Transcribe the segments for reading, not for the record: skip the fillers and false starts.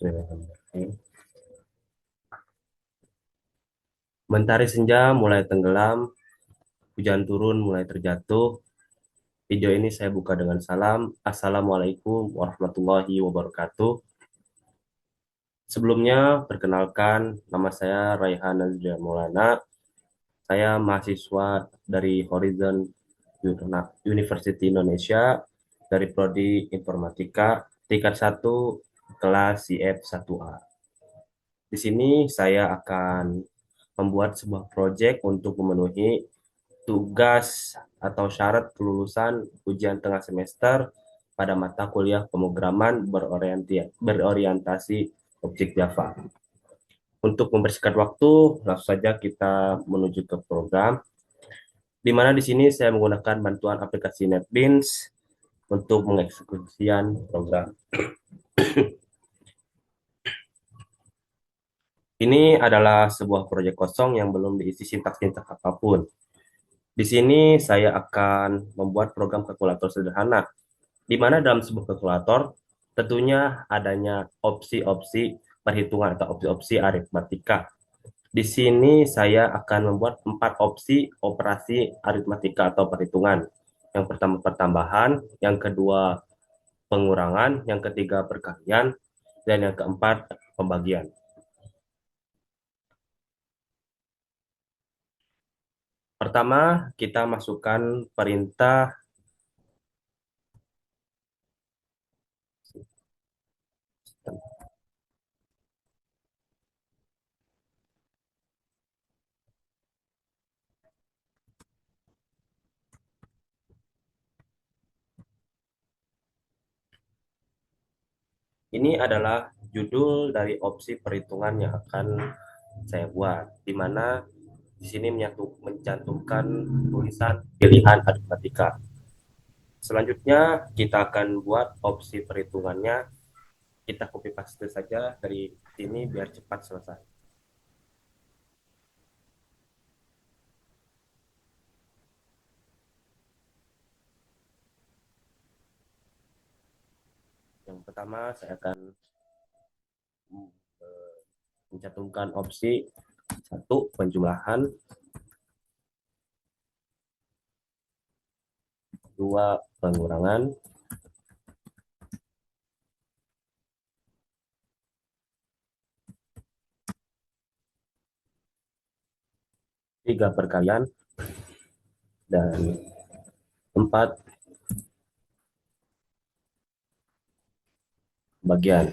Bismillahirrahmanirrahim. Mentari senja mulai tenggelam, hujan turun mulai terjatuh. Video ini saya buka dengan salam. Assalamualaikum warahmatullahi wabarakatuh. Sebelumnya, perkenalkan, nama saya Raihan Nazria Maulana. Saya mahasiswa dari Horizon University Indonesia dari Prodi Informatika tingkat 1 kelas CF 1A. Di sini saya akan membuat sebuah proyek untuk memenuhi tugas atau syarat kelulusan ujian tengah semester pada mata kuliah pemrograman berorientasi objek Java. Untuk membersihkan waktu, langsung saja kita menuju ke program, di mana di sini saya menggunakan bantuan aplikasi NetBeans untuk mengeksekusian program. Ini adalah sebuah proyek kosong yang belum diisi sintaks-sintaks apapun. Di sini saya akan membuat program kalkulator sederhana, di mana dalam sebuah kalkulator tentunya adanya opsi-opsi perhitungan atau opsi-opsi aritmatika. Di sini saya akan membuat 4 opsi operasi aritmatika atau perhitungan. Yang pertama pertambahan, yang kedua pengurangan, yang ketiga perkalian, dan yang keempat pembagian. Pertama, kita masukkan perintah. Ini adalah judul dari opsi perhitungan yang akan saya buat, di mana di sini mencantumkan tulisan pilihan aritmatika. Selanjutnya, kita akan buat opsi perhitungannya. Kita copy paste saja dari sini biar cepat selesai. Yang pertama, saya akan mencantumkan opsi satu penjumlahan, dua pengurangan, tiga perkalian, dan empat bagian.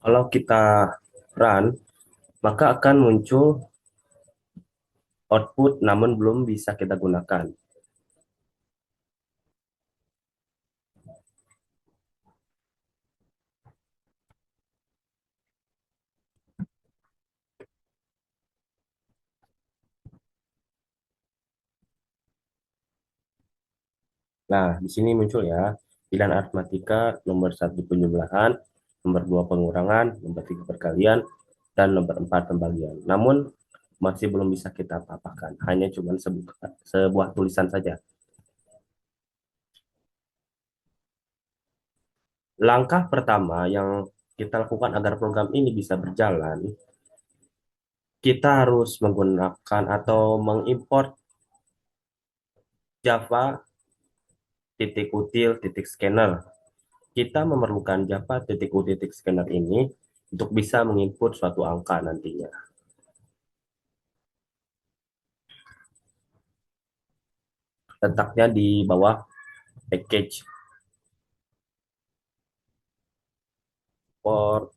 Kalau kita run, maka akan muncul output namun belum bisa kita gunakan. Nah, di sini muncul ya, pilihan aritmatika nomor satu penjumlahan, nomor dua pengurangan, nomor tiga perkalian, dan nomor empat pembagian. Namun masih belum bisa kita apa-apakan, hanya cuma sebuah tulisan saja. Langkah pertama yang kita lakukan agar program ini bisa berjalan, kita harus menggunakan atau mengimport Java titik util titik scanner. Kita memerlukan Java titik util titik scanner ini untuk bisa menginput suatu angka nantinya. Letaknya di bawah package port.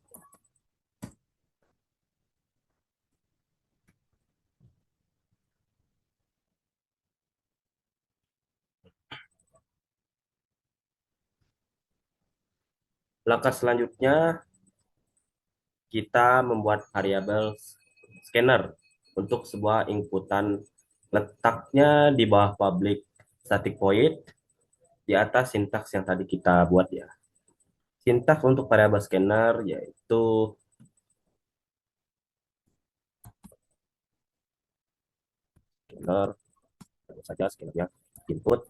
Langkah selanjutnya, kita membuat variabel scanner untuk sebuah inputan. Letaknya di bawah public static void, di atas sintaks yang tadi kita buat ya. Sintaks untuk variabel scanner yaitu scanner, saja scannernya input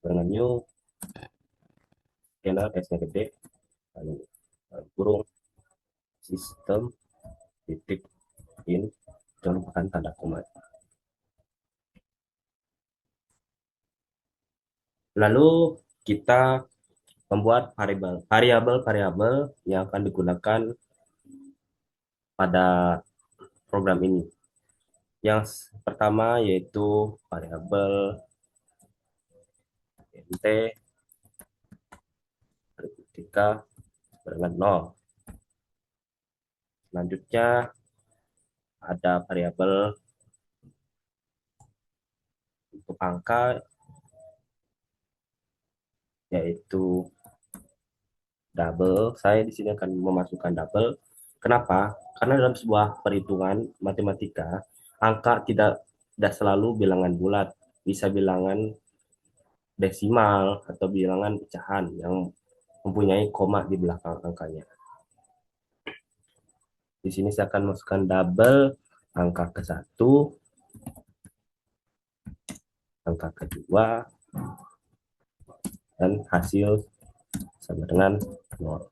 dengan new, scanner S-nya gede, lalu kurung sistem titik in, jangan lupakan tanda koma. Lalu kita membuat variabel yang akan digunakan pada program ini. Yang pertama yaitu variabel int ketika dengan 0. Selanjutnya ada variabel untuk angka yaitu double. Saya di sini akan memasukkan double. Kenapa? Karena dalam sebuah perhitungan matematika, angka tidak selalu bilangan bulat, bisa bilangan desimal atau bilangan pecahan yang mempunyai koma di belakang angkanya. Di sini saya akan masukkan double angka ke satu, angka kedua, dan hasil sama dengan 0.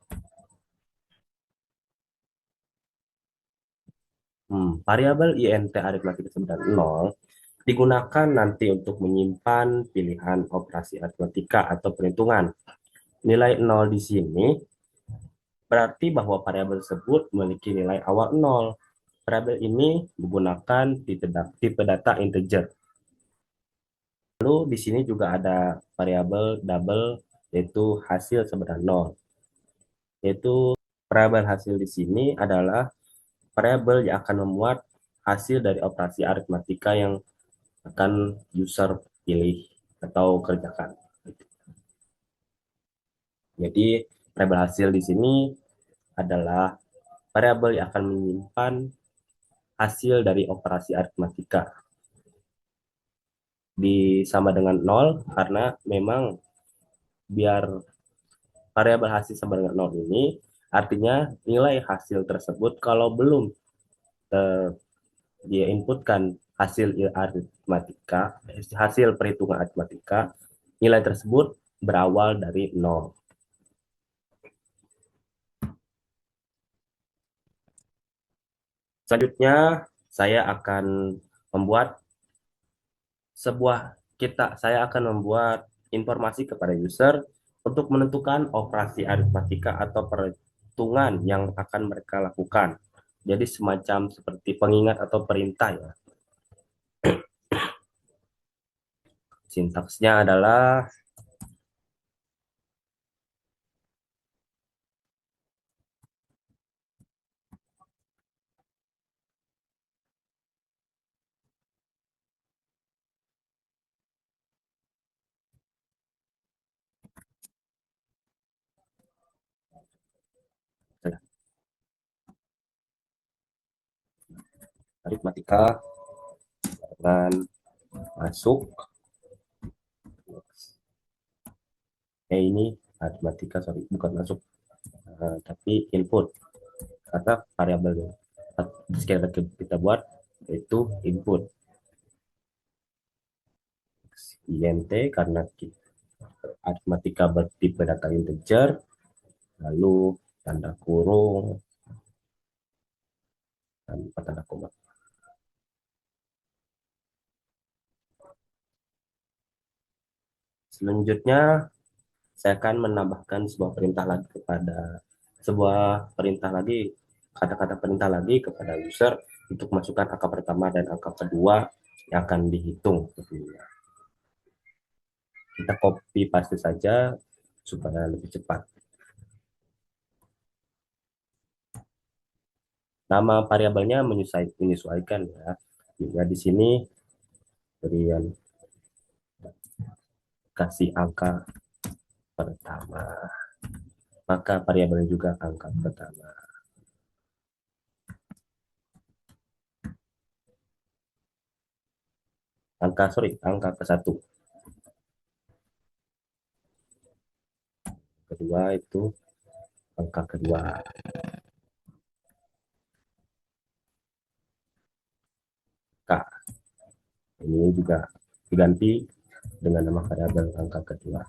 Variabel int aritmatika sama dengan 0 digunakan nanti untuk menyimpan pilihan operasi aritmatika atau perhitungan. Nilai 0 di sini berarti bahwa variabel tersebut memiliki nilai awal 0. Variabel ini menggunakan tipe data integer. Lalu di sini juga ada variabel double yaitu hasil sama dengan 0. Yaitu variabel hasil di sini adalah variabel yang akan memuat hasil dari operasi aritmatika yang akan user pilih atau kerjakan. Jadi variabel hasil di sini adalah variabel yang akan menyimpan hasil dari operasi aritmatika di sama dengan 0 karena memang biar variabel hasil sama dengan 0 ini artinya nilai hasil tersebut kalau belum eh, dia inputkan hasil aritmatika, hasil perhitungan aritmatika, nilai tersebut berawal dari 0. Selanjutnya saya akan membuat saya akan membuat informasi kepada user untuk menentukan operasi aritmatika atau perhitungan yang akan mereka lakukan. Jadi semacam seperti pengingat atau perintah ya. Sintaksnya adalah aritmatika dengan masuk ini aritmatika sorry bukan masuk tapi input karena variabel yang sekali lagi kita buat itu input int karena aritmatika bertipe data integer, lalu tanda kurung dan tanda koma. Selanjutnya saya akan menambahkan sebuah perintah lagi, kata-kata perintah lagi kepada user untuk masukkan angka pertama dan angka kedua yang akan dihitung. Kita copy paste saja supaya lebih cepat. Nama variabelnya menyesuaikan ya. Juga di sini berian kasih angka pertama, maka variabelnya juga angka pertama. Angka ke satu. Kedua itu angka kedua. K. Ini juga diganti dengan nama variabel angka kedua.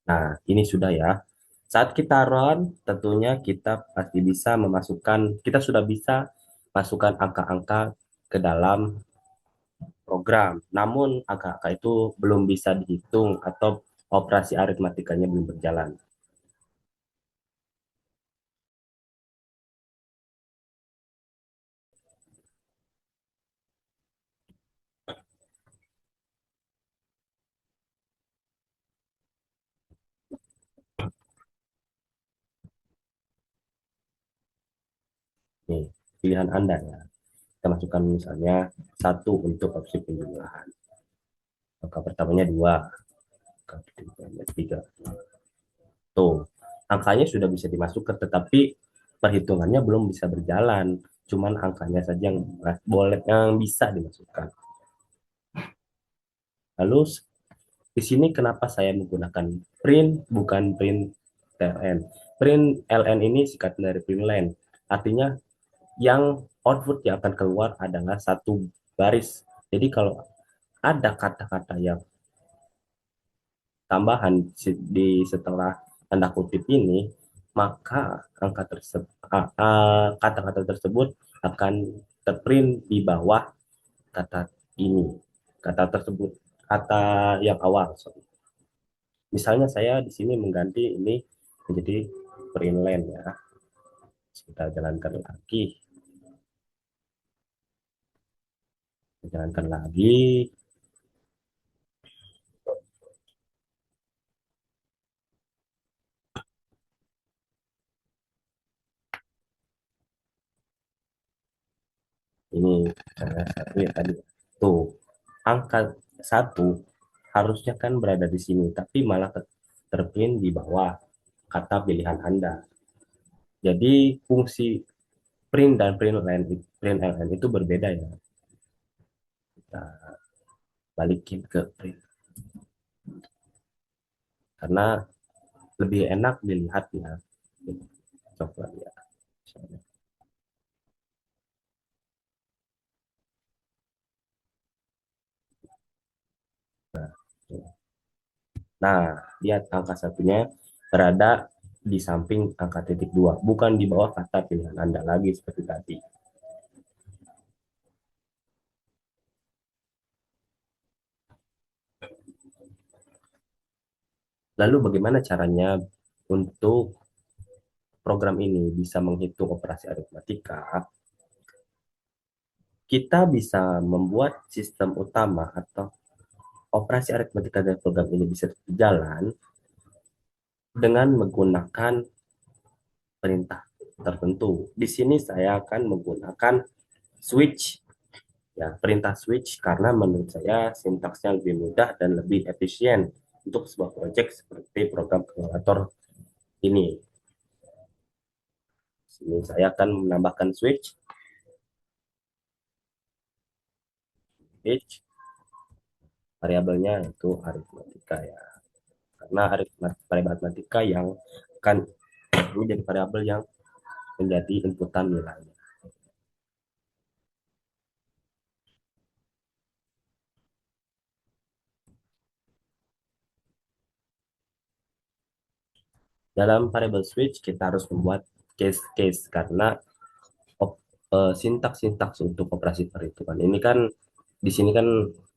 Nah, ini sudah ya. Saat kita run, tentunya kita pasti bisa memasukkan, kita sudah bisa masukkan angka-angka ke dalam program. Namun, angka-angka itu belum bisa dihitung atau operasi aritmatikanya belum berjalan. Nih, pilihan Anda ya. Kita masukkan misalnya satu untuk opsi penjumlahan. Angka pertamanya dua, angka keduanya tiga. Tuh, angkanya sudah bisa dimasukkan, tetapi perhitungannya belum bisa berjalan. Cuman angkanya saja yang boleh yang bisa dimasukkan. Lalu di sini kenapa saya menggunakan print bukan print ln? Print ln ini singkatan dari print line. Artinya yang output yang akan keluar adalah satu baris. Jadi kalau ada kata-kata yang tambahan di setelah tanda kutip ini, maka angka tersebut kata-kata tersebut akan terprint di bawah kata ini, kata tersebut, kata yang awal. Sorry. Misalnya saya di sini mengganti ini menjadi print line ya. Kita jalankan lagi, jalankan lagi. Ini satu ya tadi. Tuh, angka satu harusnya kan berada di sini, tapi malah terprint di bawah kata pilihan Anda. Jadi fungsi print dan print ln itu berbeda ya. Kita balikin ke print karena lebih enak dilihatnya. Coba ya. Nah, lihat angka satunya berada di samping angka titik dua, bukan di bawah kata pilihan Anda lagi seperti tadi. Lalu bagaimana caranya untuk program ini bisa menghitung operasi aritmatika? Kita bisa membuat sistem utama atau operasi aritmatika dari program ini bisa berjalan dengan menggunakan perintah tertentu. Di sini saya akan menggunakan switch, ya, perintah switch karena menurut saya sintaksnya lebih mudah dan lebih efisien untuk sebuah proyek seperti program kalkulator ini. Sini saya akan menambahkan switch variabelnya itu aritmatika ya. Karena aritmatika yang akan menjadi variabel yang menjadi inputan nilainya. Dalam variable switch kita harus membuat case-case karena sintaks-sintaks untuk operasi perhitungan ini kan di sini kan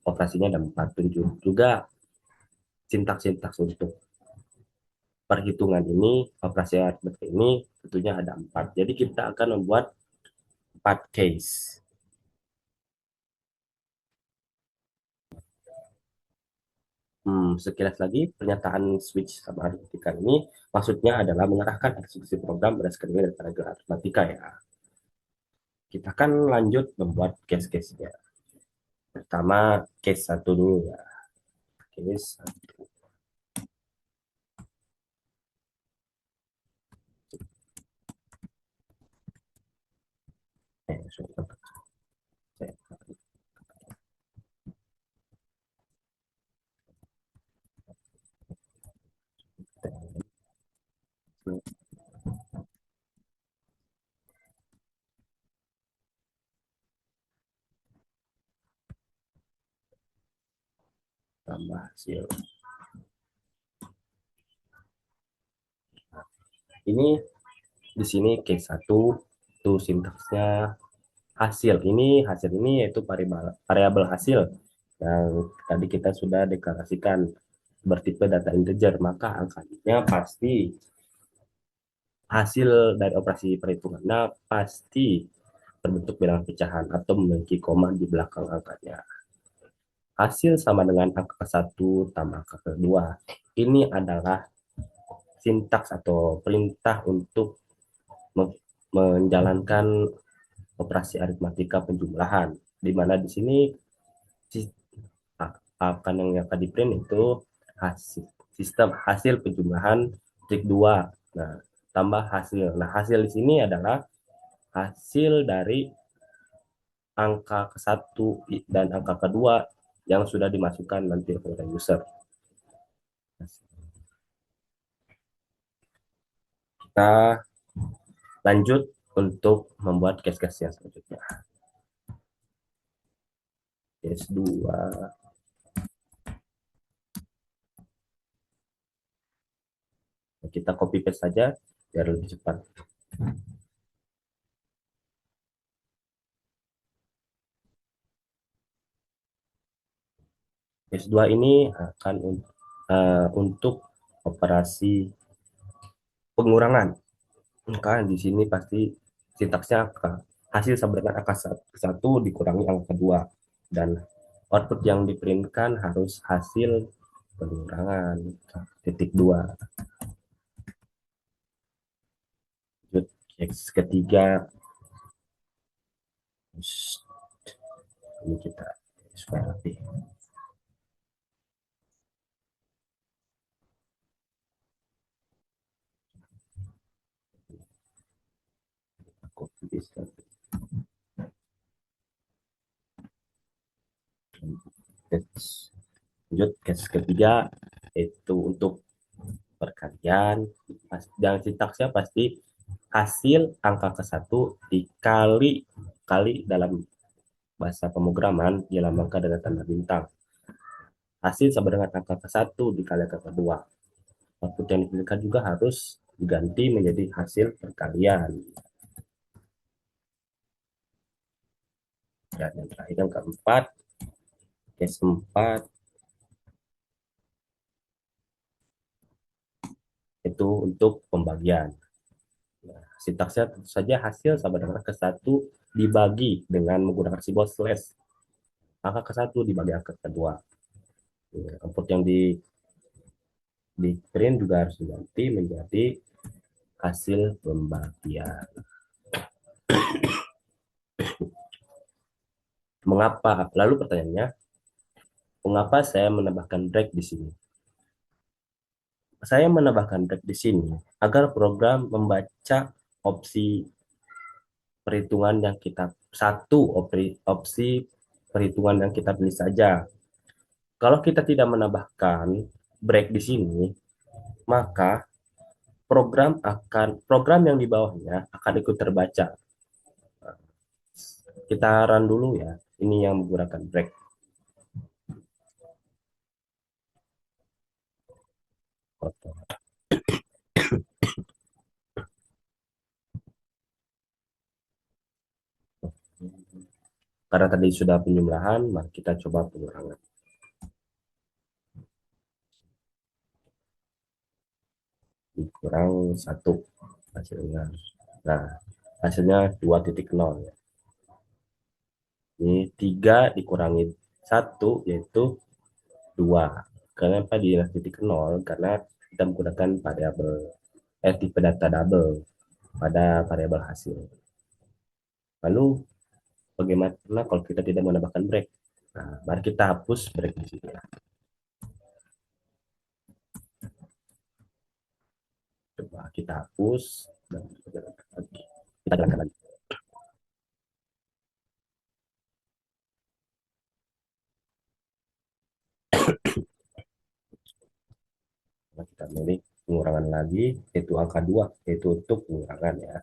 operasinya ada empat, juga sintaks-sintaks untuk perhitungan ini, operasi aritmatika ini tentunya ada empat. Jadi kita akan membuat empat case. Sekilas lagi pernyataan switch sama aritmatika ini maksudnya adalah mengarahkan eksekusi program berdasarkan nilai dan parameter aritmatika ya. Kita akan lanjut membuat case-case-nya. Pertama case satu dulu ya. Case tambah hasil. Ini di sini case satu itu sintaksnya hasil. Hasil ini yaitu variabel hasil yang tadi kita sudah deklarasikan bertipe data integer, maka angkanya pasti hasil dari operasi perhitungannya pasti berbentuk bilangan pecahan atau memiliki koma di belakang angkanya. Hasil sama dengan angka satu tambah angka kedua. Ini adalah sintaks atau perintah untuk menjalankan operasi aritmatika penjumlahan, di mana di sini akan yang akan di print itu hasil sistem hasil penjumlahan trik 2. Nah, tambah hasil. Nah, hasil di sini adalah hasil dari angka ke satu dan angka kedua yang sudah dimasukkan nanti oleh user. Kita lanjut untuk membuat case-case yang selanjutnya. Case 2. Kita copy paste saja biar lebih cepat. Case 2 ini akan untuk operasi pengurangan. Maka di sini pasti sintaksnya hasil sama dengan angka satu dikurangi angka kedua, dan output yang diprintkan harus hasil pengurangan titik 2. Case ketiga, ini kita supaya lebih lanjut case ketiga, itu untuk perkalian. Dan sintaksnya pasti hasil angka ke satu dikali kali dalam bahasa pemrograman dilambangkan dengan tanda bintang. Hasil sama dengan angka ke satu dikali angka kedua. Output yang dipilihkan juga harus diganti menjadi hasil perkalian. Dan yang terakhir yang keempat, case 4 itu untuk pembagian. Nah, sintaksnya tentu saja hasil sama dengan ke satu dibagi dengan menggunakan simbol slash. Angka ke satu dibagi angka kedua. Output yang di print juga harus diganti menjadi hasil pembagian. Mengapa? Lalu pertanyaannya, mengapa saya menambahkan break di sini? Saya menambahkan break di sini agar program membaca opsi perhitungan yang kita opsi perhitungan yang kita pilih saja. Kalau kita tidak menambahkan break di sini, maka program yang di bawahnya akan ikut terbaca. Kita run dulu ya. Ini yang menggunakan break. Karena tadi sudah penjumlahan, mari kita coba pengurangan. Dikurang 1 hasilnya. Nah, hasilnya 2.0 ya. Ini 3 dikurangi 1 yaitu 2. Kenapa di titik 0? Karena kita menggunakan variabel tipe data double pada variabel hasil. Lalu bagaimana kalau kita tidak menambahkan break? Nah, mari kita hapus break di sini ya. Coba kita hapus dan kita jalankan lagi. Nah, kita milih pengurangan lagi, yaitu angka 2, yaitu untuk pengurangan ya.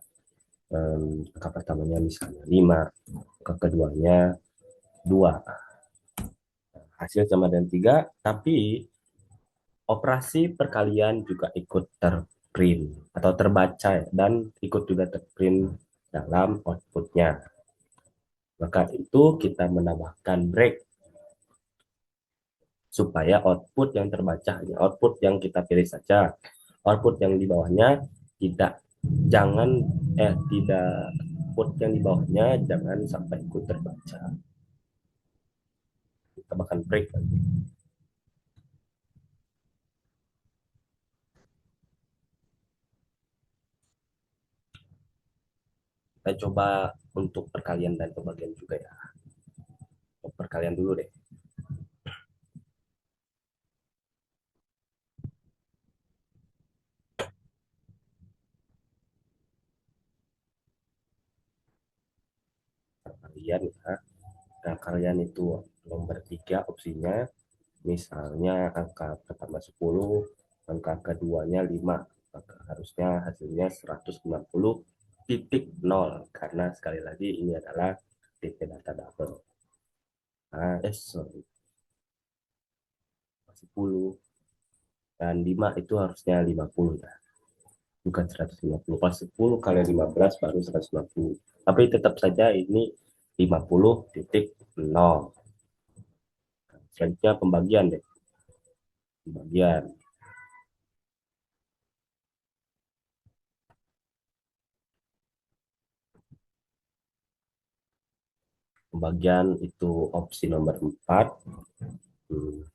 Angka pertamanya misalnya 5, angka keduanya 2. hasil sama dengan 3, tapi operasi perkalian juga ikut terprint atau terbaca ya, dan ikut juga terprint dalam outputnya. Maka itu kita menambahkan break supaya output yang terbaca hanya output yang kita pilih saja. Output yang di bawahnya tidak jangan tidak output yang di bawahnya jangan sampai ikut terbaca. Kita bahkan break lagi. Kita coba untuk perkalian dan pembagian juga ya. Untuk perkalian dulu deh. Perkalian ya. Nah, kalian itu nomor 3 opsinya, misalnya angka pertama 10, angka keduanya 5, maka harusnya hasilnya 190,0 karena sekali lagi ini adalah tipe data double. Sorry, 10 dan 5 itu harusnya 50 ya, bukan 150. Pas 10 kali 15 baru 150. Tapi tetap saja ini 50,0. Selanjutnya pembagian deh. Pembagian. Pembagian itu opsi nomor 4.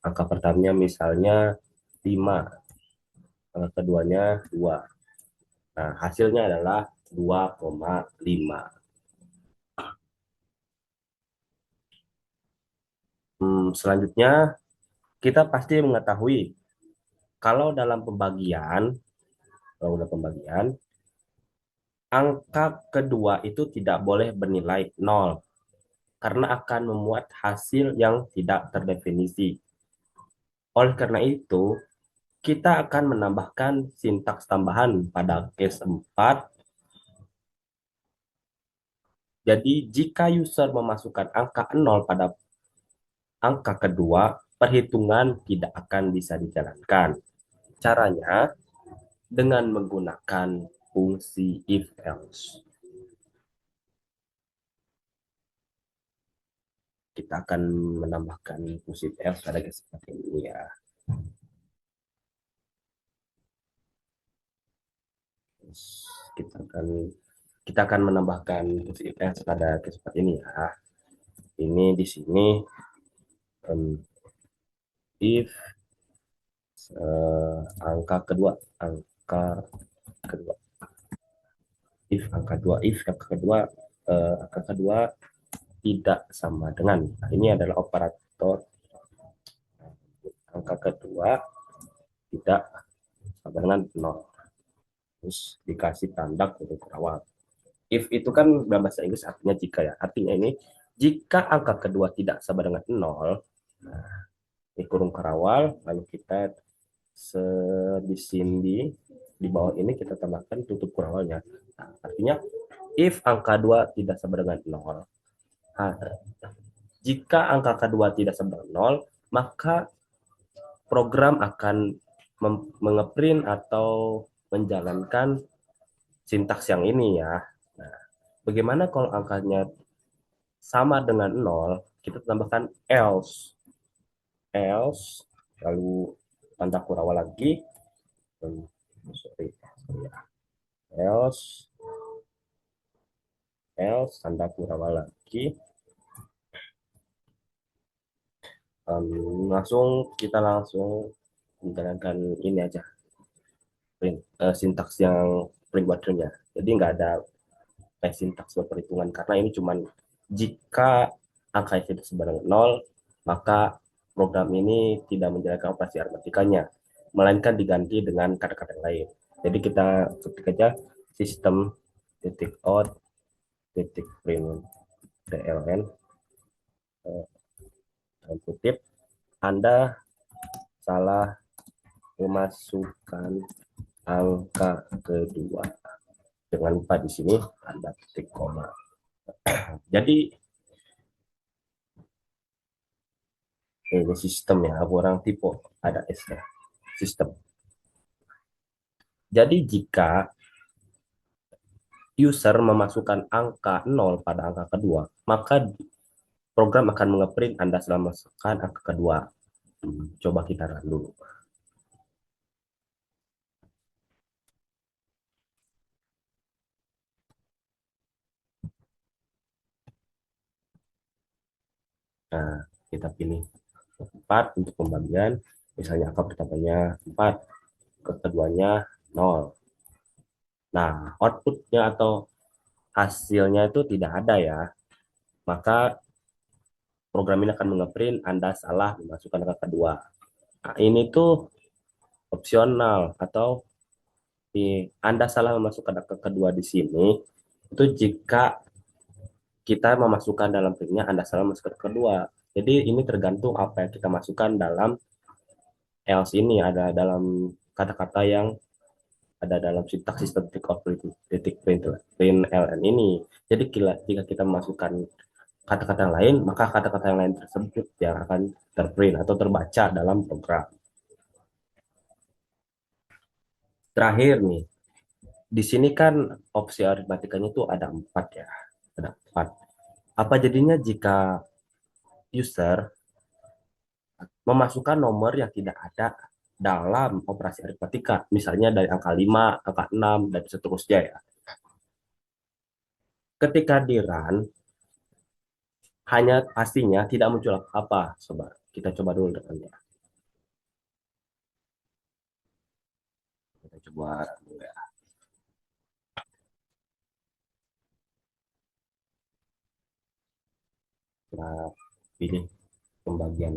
Angka pertamanya misalnya 5, angka keduanya 2. Nah, hasilnya adalah 2,5. Selanjutnya, kita pasti mengetahui kalau dalam pembagian, angka kedua itu tidak boleh bernilai 0 karena akan memuat hasil yang tidak terdefinisi. Oleh karena itu, kita akan menambahkan sintaks tambahan pada case 4. Jadi, jika user memasukkan angka 0 pada angka kedua, perhitungan tidak akan bisa dijalankan. Caranya dengan menggunakan fungsi if else. Kita akan menambahkan fungsi if else pada case seperti ini ya. Kita akan menambahkan fungsi if else pada case seperti ini ya. Ini di sini if angka kedua, angka kedua, angka kedua tidak sama dengan. Nah, ini adalah operator angka kedua tidak sama dengan 0. Terus dikasih tanda kurung kerawal. If itu kan dalam bahasa Inggris artinya jika ya. Artinya ini jika angka kedua tidak sama dengan 0, nah, ini kurung kerawal, lalu kita di sini di bawah ini kita tambahkan tutup kurawalnya. Nah, artinya if angka 2 tidak sama dengan 0, nah, jika angka kedua tidak sama dengan 0, maka program akan mengeprint atau menjalankan sintaks yang ini ya. Nah, bagaimana kalau angkanya sama dengan 0, kita tambahkan else. Else, lalu tanda kurang lagi. Sorry, else, tanda kurang lagi. Kita langsung menjalankan ini aja. Sintaks yang print waternya. Jadi nggak ada sintaks perhitungan karena ini cuman jika angka itu sama dengan 0, maka program ini tidak menjalankan operasi aritmatikanya, melainkan diganti dengan kata-kata lain. Jadi kita ketik aja sistem titik out titik print dln kutip Anda salah memasukkan angka kedua. Jangan lupa di sini Anda titik koma. Jadi Ini sistem ya, kurang tipe ada S ya, sistem. Jadi jika user memasukkan angka 0 pada angka kedua, maka program akan mengeprint Anda setelah memasukkan angka kedua. Coba kita run dulu. Nah, kita pilih 4 untuk pembagian. Misalnya angka pertamanya 4, keduanya 0. Nah, outputnya atau hasilnya itu tidak ada ya. Maka program ini akan mengeprint Anda salah memasukkan angka kedua. Nah, ini tuh opsional atau Anda salah memasukkan angka kedua di sini itu jika kita memasukkan dalam printnya Anda salah memasukkan kedua. Jadi ini tergantung apa yang kita masukkan dalam else ini, ada dalam kata-kata yang ada dalam sintaksis detik of detik print ln ini. Jadi jika kita memasukkan kata-kata yang lain, maka kata-kata yang lain tersebut yang akan terprint atau terbaca dalam program. Terakhir nih, di sini kan opsi aritmatikanya itu ada 4 ya, ada 4. Apa jadinya jika user memasukkan nomor yang tidak ada dalam operasi aritmatika, misalnya dari angka 5, angka 6, dan seterusnya ya. Ketika di run, hanya pastinya tidak muncul apa-apa. Coba kita coba dulu depannya. Kita coba run dulu ya. Kita pilih pembagian,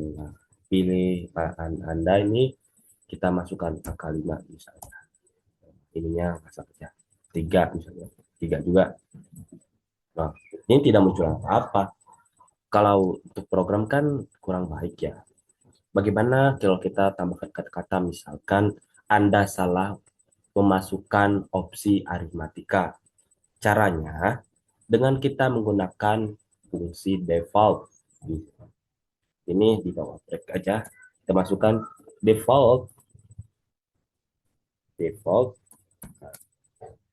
pilih Anda ini, kita masukkan angka 5 misalnya. Ininya saja 3 misalnya. 3 juga. Nah, ini tidak muncul apa-apa. Kalau untuk program kan kurang baik ya. Bagaimana kalau kita tambahkan kata-kata misalkan Anda salah memasukkan opsi aritmatika. Caranya dengan kita menggunakan fungsi default. Ini di bawah break aja. Kita masukkan default default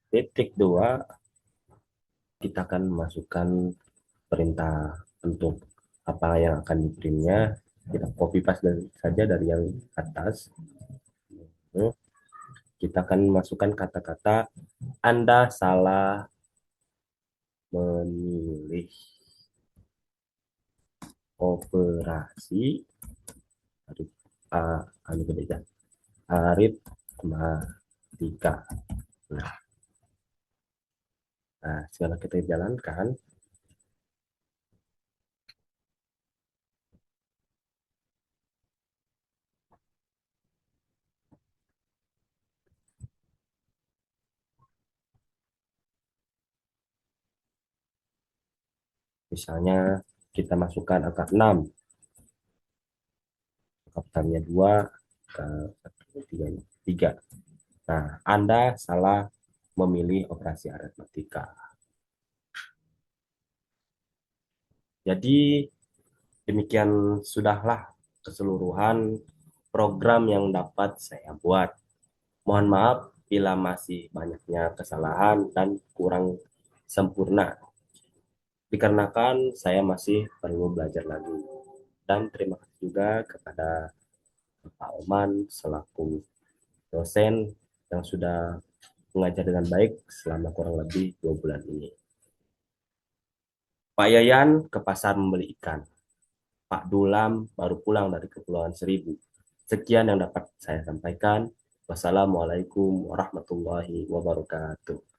titik 2, kita akan masukkan perintah untuk apa yang akan di printnya. Kita copy paste saja dari yang atas. Kita akan masukkan kata-kata Anda salah memilih operasi aritmatika. Nah, sekarang kita jalankan. Misalnya kita masukkan angka 6, angka pertamanya 2, ke 3, 3. Nah, Anda salah memilih operasi aritmatika. Jadi demikian sudahlah keseluruhan program yang dapat saya buat. Mohon maaf bila masih banyaknya kesalahan dan kurang sempurna, dikarenakan saya masih perlu belajar lagi. Dan terima kasih juga kepada Pak Oman selaku dosen yang sudah mengajar dengan baik selama kurang lebih 2 bulan ini. Pak Yayan ke pasar membeli ikan. Pak Dulam baru pulang dari Kepulauan Seribu. Sekian yang dapat saya sampaikan. Wassalamualaikum warahmatullahi wabarakatuh.